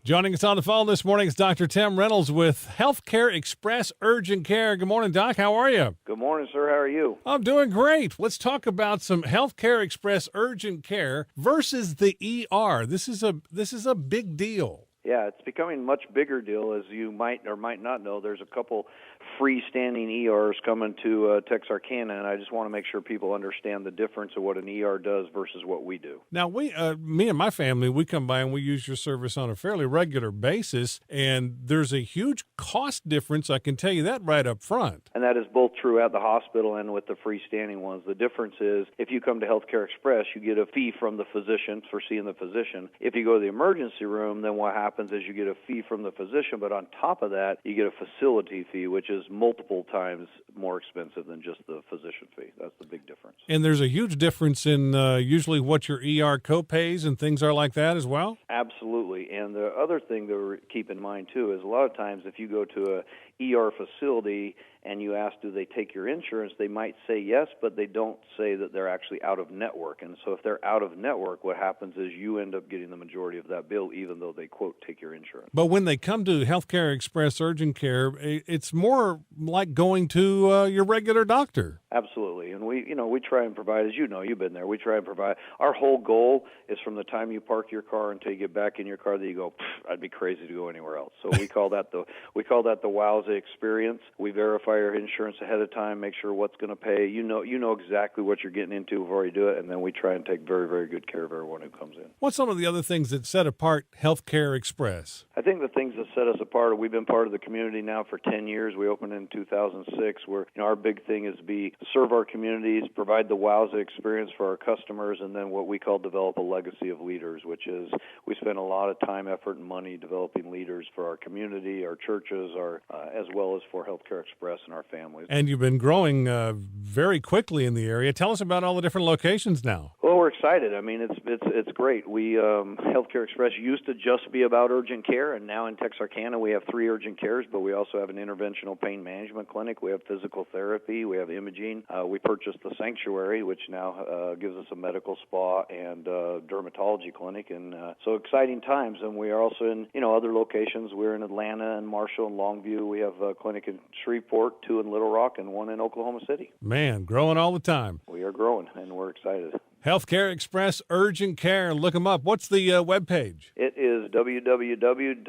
Joining us on the phone this morning is Dr. Tim Reynolds with HealthCARE Express Urgent Care. Good morning, Doc. How are you? Good morning, sir. How are you? I'm doing great. Let's talk about some HealthCARE Express Urgent Care versus the ER. This is a big deal. Yeah, it's becoming a much bigger deal. As you might or might not know, there's a couple freestanding ERs coming to Texarkana, and I just want to make sure people understand the difference of what an ER does versus what we do. Now, me and my family, we come by and we use your service on a fairly regular basis, and there's a huge cost difference. I can tell you that right up front. And that is both true at the hospital and with the freestanding ones. The difference is if you come to HealthCARE Express, you get a fee from the physician for seeing the physician. If you go to the emergency room, then what happens is you get a fee from the physician, but on top of that, you get a facility fee, which is multiple times more expensive than just the physician fee. That's the big difference. And there's a huge difference in usually what your ER copays and things are like that as well? Absolutely. And the other thing to keep in mind, too, is a lot of times if you go to a ER facility and you ask, do they take your insurance, they might say yes, but they don't say that they're actually out of network. And so if they're out of network, what happens is you end up getting the majority of that bill, even though they, quote, take your insurance. But when they come to HealthCARE Express Urgent Care, it's more like going to your regular doctor. Absolutely. And we try and provide, as you know, you've been there, we try and provide, our whole goal is from the time you park your car until you get back in your car that you go, I'd be crazy to go anywhere else. So we call that the wowza experience. We verify your insurance ahead of time, make sure what's going to pay. You know exactly what you're getting into before you do it, and then we try and take very, very good care of everyone who comes in. What's some of the other things that set apart HealthCARE Express? I think the things that set us apart, we've been part of the community now for 10 years. We opened in 2006, where our big thing is serve our communities, provide the wowza experience for our customers, and then what we call develop a legacy of leaders, which is we spend a lot of time, effort, and money developing leaders for our community, our churches, as well as for HealthCARE Express and our families. And you've been growing very quickly in the area. Tell us about all the different locations now. Well, we're excited. I mean, it's great. We HealthCARE Express used to just be about urgent care, and now in Texarkana we have 3 urgent cares, but we also have an interventional pain management clinic. We have physical therapy. We have imaging. We purchased the Sanctuary, which now gives us a medical spa and dermatology clinic, and so exciting times. And we are also in other locations. We're in Atlanta and Marshall and Longview. We have a clinic in Shreveport, 2 in Little Rock, and 1 in Oklahoma City. Man, growing all the time. We are growing, and we're excited. HealthCARE Express Urgent Care. Look them up. What's the webpage? It is www